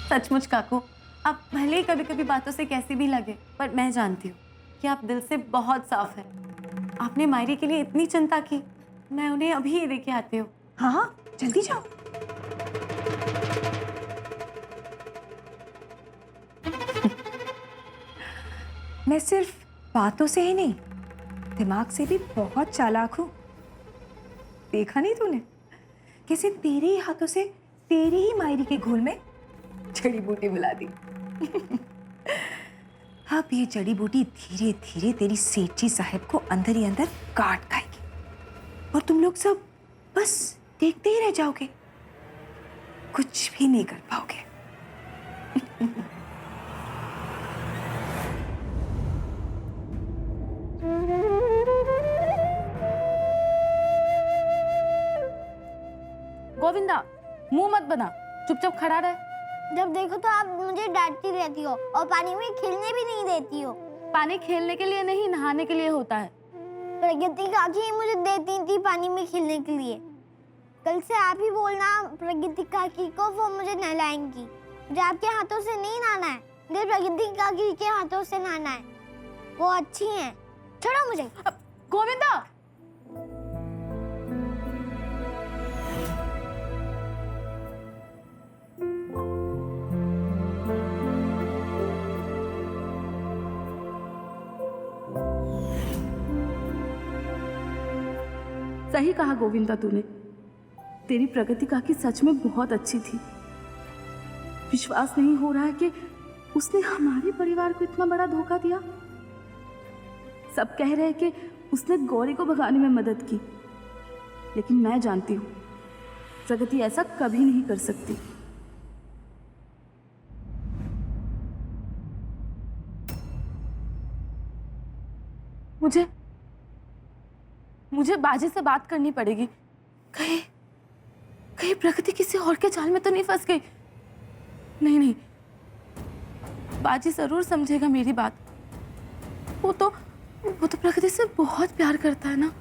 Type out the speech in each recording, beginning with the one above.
सचमुच काकू, आप भले ही कभी कभी बातों से कैसी भी लगे, पर मैं जानती हूँ कि आप दिल से बहुत साफ हैं। आपने मायरी के लिए इतनी चिंता की, मैं उन्हें अभी ही लेके आती हूँ। हाँ हाँ, जल्दी जाओ। मैं सिर्फ बातों से ही नहीं, दिमाग से भी बहुत चालाक हूँ। देखा नहीं तूने कैसे तेरे ही हाथों से तेरी ही मायरी के घोल में जड़ी बूटी मिला दी। अब ये जड़ी बूटी धीरे धीरे तेरी सेठी साहब को अंदर ही अंदर काट खाएगी और तुम लोग सब बस देखते ही रह जाओगे, कुछ भी नहीं कर पाओगे। गोविंदा, मुंह मत बना, चुपचाप खड़ा रह। जब देखो तो आप मुझे डांटती रहती हो और पानी में खेलने भी नहीं देती हो। पानी खेलने के लिए नहीं, नहाने के लिए होता है। प्रगति काकी ही मुझे देती थी पानी में खेलने के लिए। कल से आप ही बोलना प्रगति काकी को, वो मुझे नहलाएंगी। मुझे आपके हाथों से नहीं नहाना है, मुझे प्रगति काकी के हाथों से नहाना है। वो अच्छी हैं। छोड़ो मुझे। गोविंदा, सही कहा गोविंदा तूने। तेरी प्रगति काकी सच में बहुत अच्छी थी। विश्वास नहीं हो रहा है कि उसने हमारे परिवार को इतना बड़ा धोखा दिया। सब कह रहे हैं कि उसने गौरी को भगाने में मदद की, लेकिन मैं जानती हूँ प्रगति ऐसा कभी नहीं कर सकती। मुझे बाजी से बात करनी पड़ेगी। कहीं कहीं प्रगति किसी और के जाल में तो नहीं फंस गई। नहीं, बाजी जरूर समझेगा मेरी बात। वो तो प्रगति से बहुत प्यार करता है ना।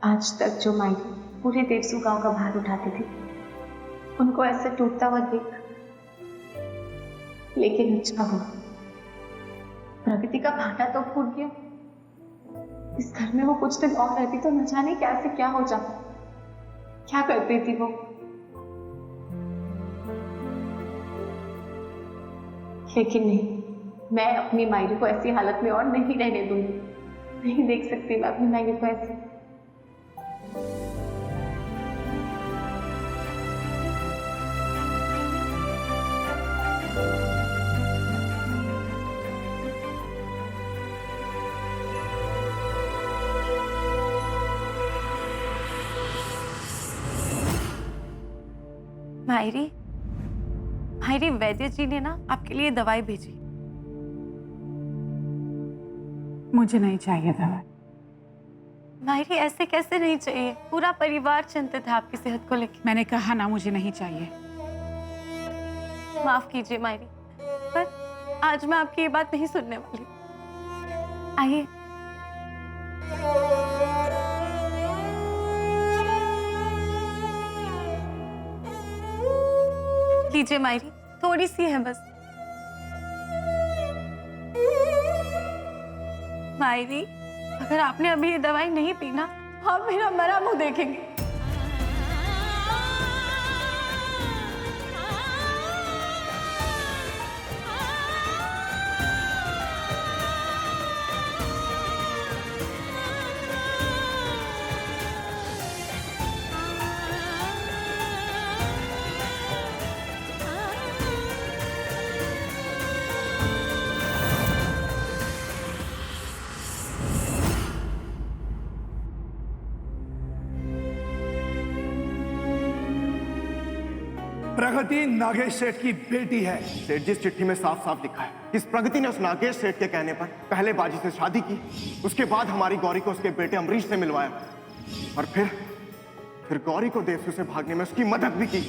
आज तक जो मायरी पूरे देवसू गांव का भार उठाती थी, उनको ऐसे टूटता हुआ देख, लेकिन अच्छा हुआ प्रगति का भाटा तो फूट गया। इस घर में वो कुछ दिन और रहती तो न जाने कैसे क्या हो जाता, क्या करती थी वो। लेकिन नहीं, मैं अपनी मायरी को ऐसी हालत में और नहीं रहने दूंगी। नहीं देख सकती मैं अपनी मायरी को ऐसे। मायरी, वैद्य जी ने ना आपके लिए दवाई भेजी। मुझे नहीं चाहिए दवाई। मायरी, ऐसे कैसे नहीं चाहिए? पूरा परिवार चिंतित है आपकी सेहत को लेकर। मैंने कहा ना, मुझे नहीं चाहिए। माफ कीजिए मायरी, पर आज मैं आपकी ये बात नहीं सुनने वाली। आइए। लीजिए मायरी, थोड़ी सी है बस। मायरी, अगर आपने अभी ये दवाई नहीं पी ना, तो आप मेरा मरा मुंह देखेंगे। प्रगति नागेश सेठ की बेटी है। सेठ जी, इस चिट्ठी में साफ साफ लिखा है कि इस प्रगति ने उस नागेश सेठ के कहने पर पहले बाजी से शादी की, उसके बाद हमारी गौरी को उसके बेटे अमरीश से मिलवाया और फिर गौरी को देवसू से भागने में उसकी मदद भी की।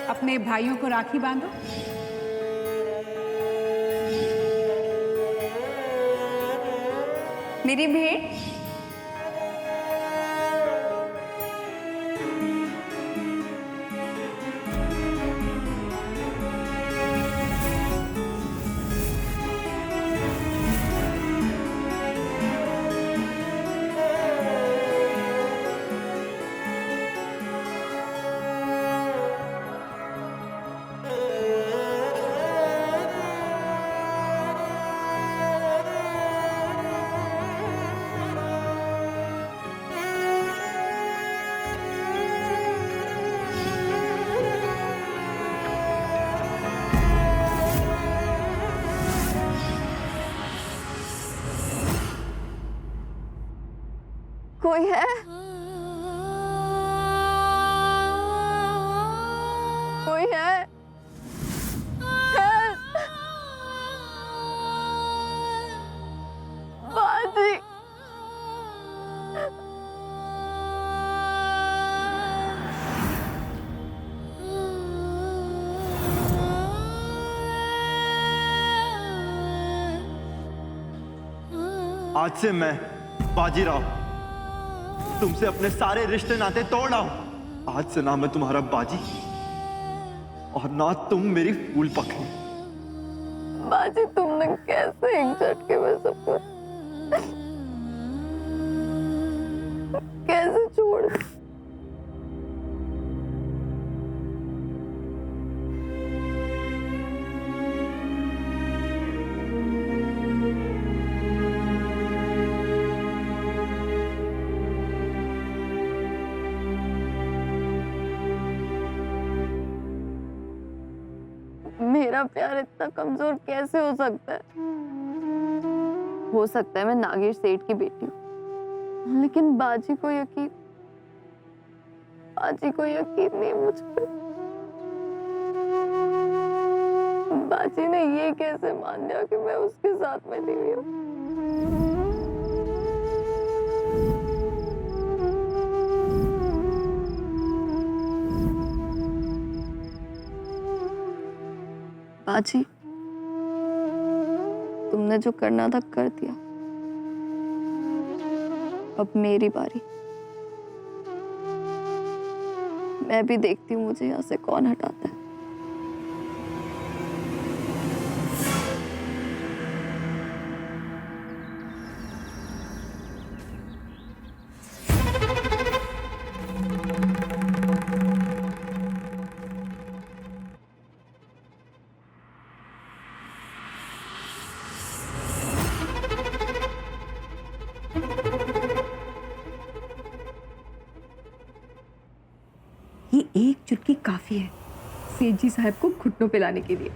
अपने भाइयों को राखी बांधो। मेरी भेंट कोई है? कोई है? बाजी। आज से मैं बाजीराव तुमसे अपने सारे रिश्ते नाते तोड़ रहा हूं। आज से ना मैं तुम्हारा बाजी और ना तुम मेरी फूल पकड़ी। बाजी, तुमने कैसे एक झटके में सब कुछ कैसे छोड़ दिया? मेरा प्यार इतना कमजोर कैसे हो सकता है? हो सकता है मैं नागेश सेठ की बेटी हूँ, लेकिन बाजी को यकीन नहीं मुझ पे। बाजी ने ये कैसे मान लिया कि मैं उसके साथ में नहीं हूँ? बाजी, तुमने जो करना था कर दिया। अब मेरी बारी। मैं भी देखती हूँ मुझे यहाँ से कौन हटाता है। ये एक चुटकी काफी है सेठ जी साहब को घुटनों पे लाने के लिए।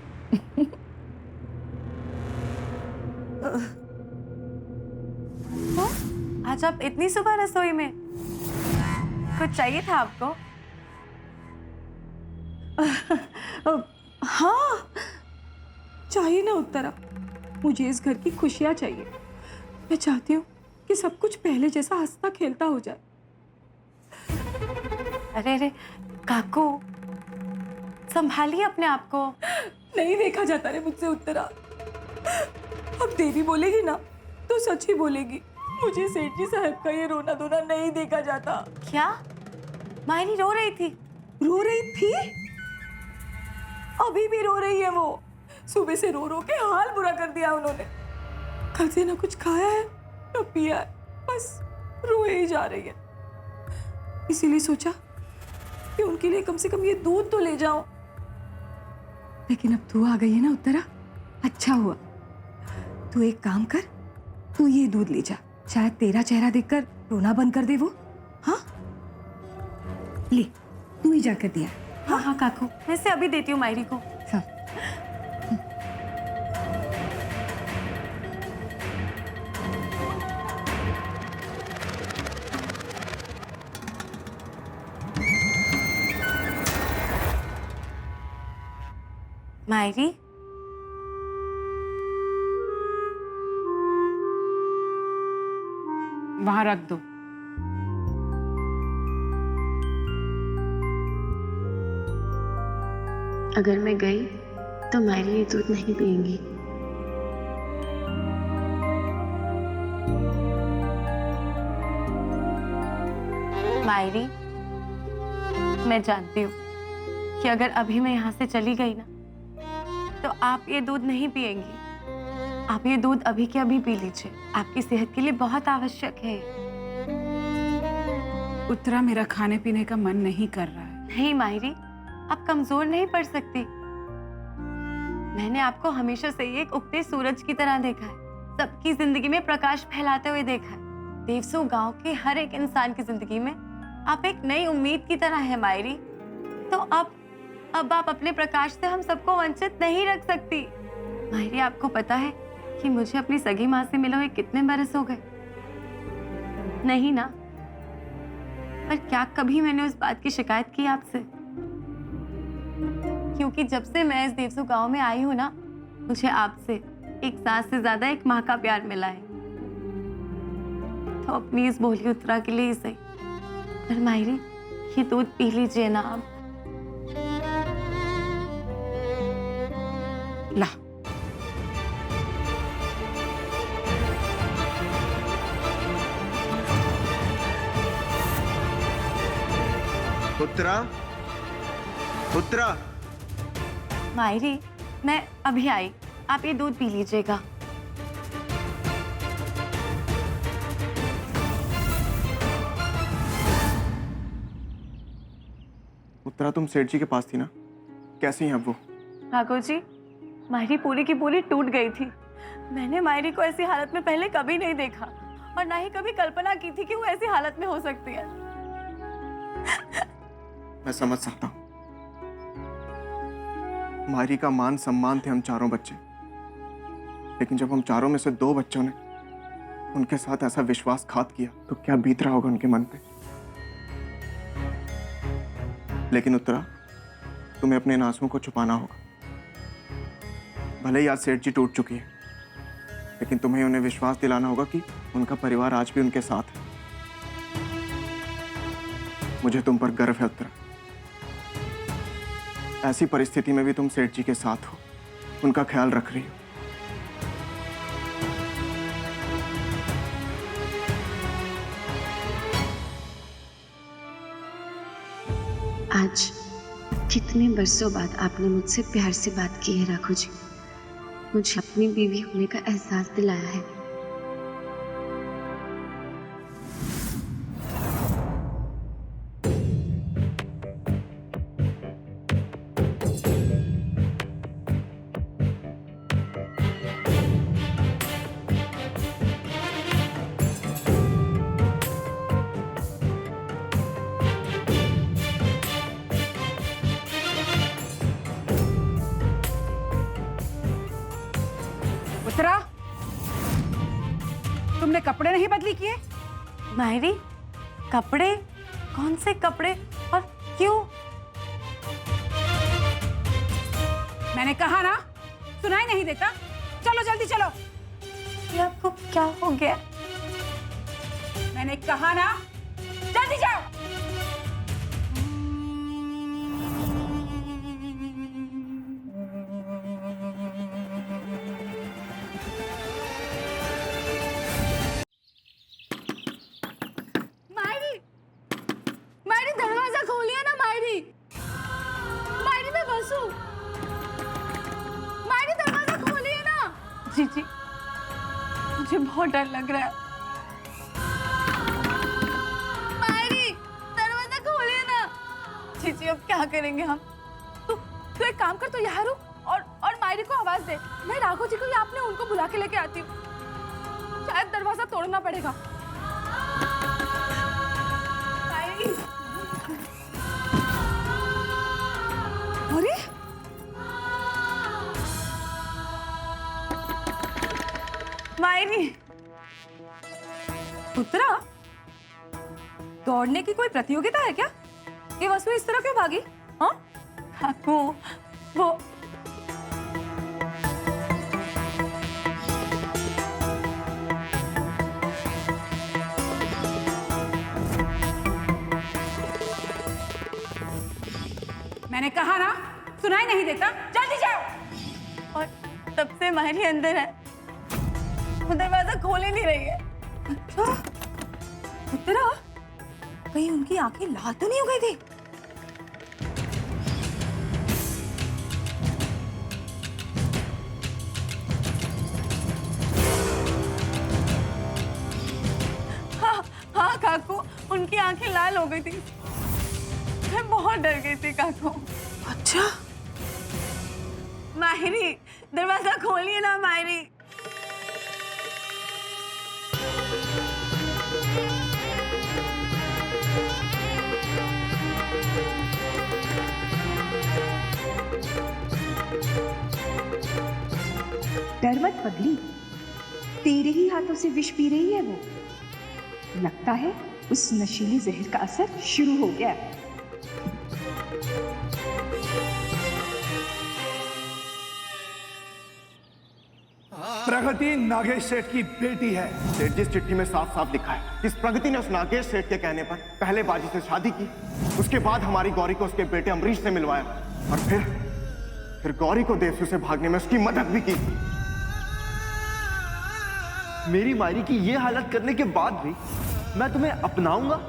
आज आप इतनी सुबह रसोई में? कुछ चाहिए था आपको? हाँ चाहिए ना उत्तरा, मुझे इस घर की खुशियां चाहिए। मैं चाहती हूँ कि सब कुछ पहले जैसा हंसता खेलता हो जाए। अरे अरे काकू, संभालिए अपने आप को। नहीं देखा जाता रे मुझसे उत्तरा। अब देवी बोलेगी ना तो सच ही बोलेगी। मुझे सेठ जी साहब का ये रोना धोना नहीं देखा जाता। क्या मायरी रो रही थी? रो रही थी? अभी भी रो रही है वो। सुबह से रो रो के हाल बुरा कर दिया उन्होंने। कल से ना कुछ खाया है ना पिया है, बस रोए ही जा रही है। इसीलिए सोचा कि उनके लिए कम से कम ये दूध तो ले जाओ। लेकिन अब तू आ गई है ना उत्तरा, अच्छा हुआ। तू एक काम कर, तू ये दूध ले जा, शायद तेरा चेहरा देखकर रोना बंद कर दे वो। हाँ ले, तू ही जाकर दिया। हाँ हाँ काकू, मैं इसे अभी देती हूँ मायरी को। हाँ। मायरी, वहां रख दो। अगर मैं गई तो मायरी ये दूध नहीं पिएंगी। मायरी, मैं जानती हूँ कि अगर अभी मैं यहाँ से चली गई ना तो आप ये दूध नहीं पिएंगी। आप ये दूध अभी के अभी पी लीजिए, आपकी सेहत के लिए बहुत आवश्यक है। उत्तरा, मेरा खाने पीने का मन नहीं कर रहा है। नहीं मायरी, आप कमजोर नहीं पड़ सकती। मैंने आपको हमेशा से ही एक उगते सूरज की तरह देखा है, सबकी जिंदगी में प्रकाश फैलाते हुए देखा है। देवसू गांव के हर एक इंसान की जिंदगी में आप एक नई उम्मीद की तरह है मायरी। तो अब आप अपने प्रकाश से हम सबको वंचित नहीं रख सकती। मायरी, आपको पता है कि मुझे अपनी सगी माँ से मिले हुए कितने बरस हो गए? नहीं ना? पर क्या कभी मैंने उस बात की शिकायत की आपसे? क्योंकि जब से मैं इस देवसू गांव में आई हूं ना, मुझे आपसे एक सास से ज्यादा एक माँ का प्यार मिला है। तो प्लीज बोलिए उत्तरा के लिए ही सही, पर मायरी ये दूध पी लीजिए ना आप। ला, उत्तरा, उत्तरा। मायरी, मैं अभी आई, आप ये दूध पी लीजिएगा। उत्तरा, तुम सेठ जी के पास थी ना? कैसी हैं अब वो? राघव जी, मायरी पूरी की पूरी टूट गई थी। मैंने मायरी को ऐसी हालत में पहले कभी नहीं देखा और ना ही कभी कल्पना की थी कि वो ऐसी हालत में हो सकती है। मैं समझ सकता हूँ। मायरी का मान सम्मान थे हम चारों बच्चे, लेकिन जब हम चारों में से 2 बच्चों ने उनके साथ ऐसा विश्वासघात किया तो क्या बीत रहा होगा उनके मन पे। लेकिन उत्तरा, तुम्हें अपने इन आंसुओं को छुपाना होगा। भले ही आज सेठ जी टूट चुकी है, लेकिन तुम्हें उन्हें विश्वास दिलाना होगा कि उनका परिवार आज भी उनके साथ है। मुझे तुम पर गर्व है उत्तरा। ऐसी परिस्थिति में भी तुम सेठ जी के साथ हो, उनका ख्याल रख रही हो। आज कितने बरसों बाद आपने मुझसे प्यार से बात की है राघव जी। मुझे अपनी बीवी होने का एहसास दिलाया है। उत्तरा, तुमने कपड़े नहीं बदली किए? मायरी, कपड़े? कौन से कपड़े और क्यों? मैंने कहा ना, सुनाई नहीं देता? चलो जल्दी चलो। ये आपको क्या हो गया? मैंने कहा ना, जल्दी जाओ। मायरी, मायरी दरवाजा खोलिए ना। मायरी, मायरी मैं बसू। मायरी दरवाजा खोलिए ना। जी जी, मुझे बहुत डर लग रहा है। मायरी, दरवाजा खोलिए ना। जी जी, अब क्या करेंगे हम? तू एक काम कर, तू यहाँ रुक और मायरी को आवाज दे। मैं राघव जी को या आपने उनको बुला के लेके आती हूँ। शायद दरवाजा तोड़ना पड़ेगा। मायरी, अरे मायरी, उत्तरा, दौड़ने की कोई प्रतियोगिता है क्या? ये वसु इस तरह क्यों भागी? हाँ? काकू, वो मैंने कहा ना, सुनाई नहीं देता? जल्दी जाओ। और तब से माहिरी अंदर है, वो दरवाजा खोल ही नहीं रही है। अच्छा, उत्तरा, कहीं उनकी आंखें लाल तो नहीं हो गई थी? हाँ हाँ काकू, उनकी आंखें लाल हो गई थी। मैं बहुत डर गई थी काकू। अच्छा, माहिरी, दरवाजा खोलिए ना माहिरी। डर मत पगली, तेरे ही हाथों से विष पी रही है वो। लगता है उस नशीली जहर का असर शुरू हो गया है। प्रगति नागेश सेठ की बेटी है। सेठ जी, इस चिट्ठी में साफ साफ लिखा है कि इस प्रगति ने उस नागेश सेठ के कहने पर पहले बाजी से शादी की, उसके बाद हमारी गौरी को उसके बेटे अमरीश से मिलवाया और फिर गौरी को देवसू से भागने में उसकी मदद भी की। मेरी मायरी की ये हालत करने के बाद भी मैं तुम्हें अपनाऊंगा?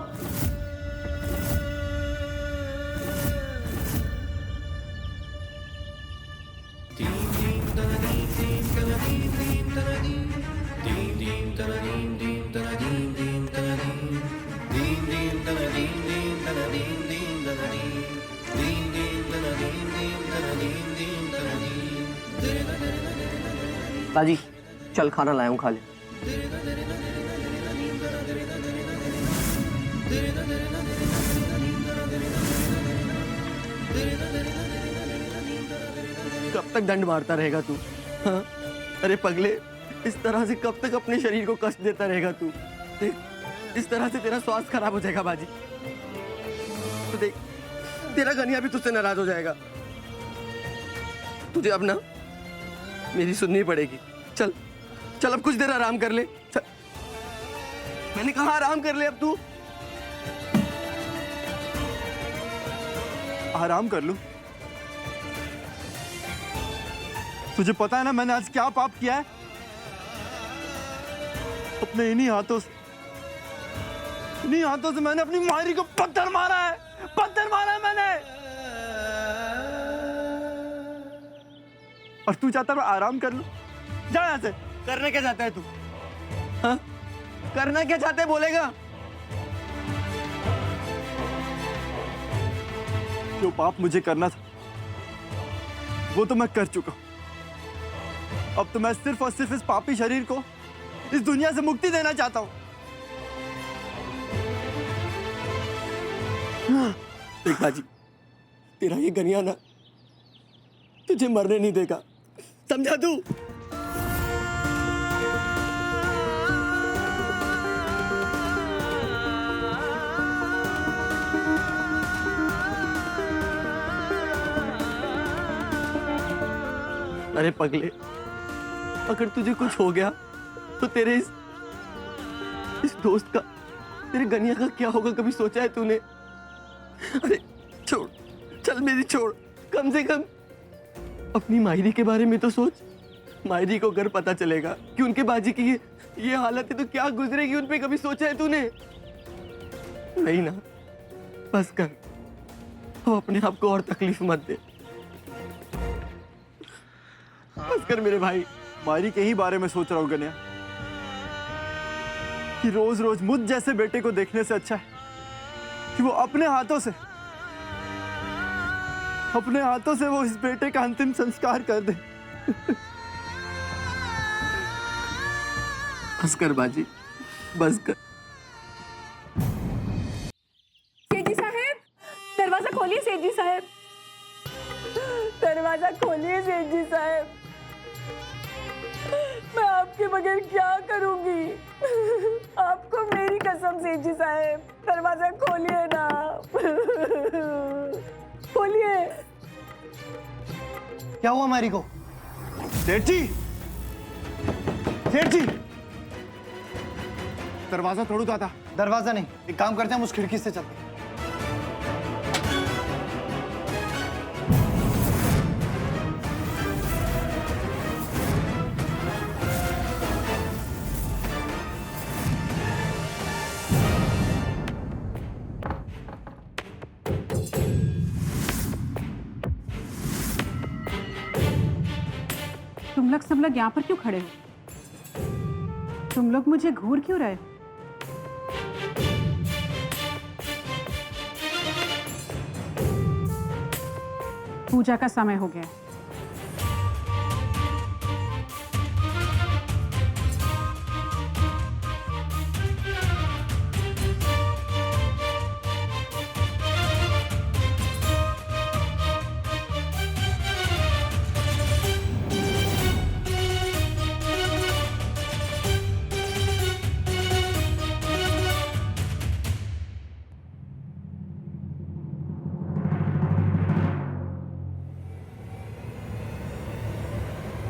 बाजी, चल खाना लाया हूं, खा ले। कब तक दंड मारता रहेगा तू? हाँ? अरे पगले, इस तरह से कब तक अपने शरीर को कष्ट देता रहेगा तू? देख, इस तरह से तेरा स्वास्थ्य खराब हो जाएगा बाजी। तो देख, तेरा गनिया भी तुझसे नाराज हो जाएगा। तुझे अब ना मेरी सुननी पड़ेगी। चल चल, अब कुछ देर आराम कर ले। चल, मैंने कहा आराम कर ले अब तू। आराम कर लूं? तुझे पता है ना मैंने आज क्या पाप किया है? अपने इन्हीं हाथों से मैंने अपनी मायरी को पत्थर मारा है। पत्थर मारा है मैंने। और तू चाहता मैं आराम कर लूं? जा यहां से। करना क्या चाहता है तू? हाँ? करना क्या चाहता है बोलेगा? जो पाप मुझे करना था वो तो मैं कर चुका हूं। अब तो मैं सिर्फ और सिर्फ इस पापी शरीर को इस दुनिया से मुक्ति देना चाहता हूं। देख बाजी, तेरा ये गनिया ना तुझे मरने नहीं देगा, समझा तू? अरे पगले, अगर तुझे कुछ हो गया तो तेरे इस दोस्त का, तेरे गनिया का क्या होगा? कभी सोचा है तूने? अरे छोड़, चल मेरी छोड़। कम से कम अपनी मायरी के बारे में तो सोच। मायरी को अगर पता चलेगा कि उनके बाजी की ये हालत है तो क्या गुजरेगी उन पे, कभी सोचा है तूने? नहीं ना, बस कर। अब अपने आप को और तकलीफ मत दे। बस कर मेरे भाई। मायरी के ही बारे में सोच रहा हूं गनिया, कि रोज रोज मुझ जैसे बेटे को देखने से अच्छा है कि वो अपने हाथों से वो इस बेटे का अंतिम संस्कार कर दे। बस कर बाजी, बस कर। सेठ जी साहब, दरवाजा खोलिए सेठ जी साहब। दरवाजा खोलिए सेठ जी साहब। मैं आपके बगैर क्या करूंगी? आपको मेरी कसम सेठ जी साहब, दरवाजा खोलिए ना। खोलिए। क्या हुआ मायरी को? सेठ जी, सेठ जी, दरवाजा तोड़ू दादा। दरवाजा नहीं, एक काम करते हैं, हम उस खिड़की से चलते हैं। तुम लोग सब लोग यहाँ पर क्यों खड़े हो? तुम लोग मुझे घूर क्यों रहे हो? पूजा का समय हो गया है।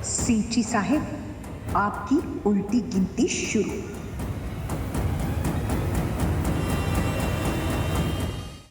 सेठी साहब, आपकी उल्टी गिनती शुरू।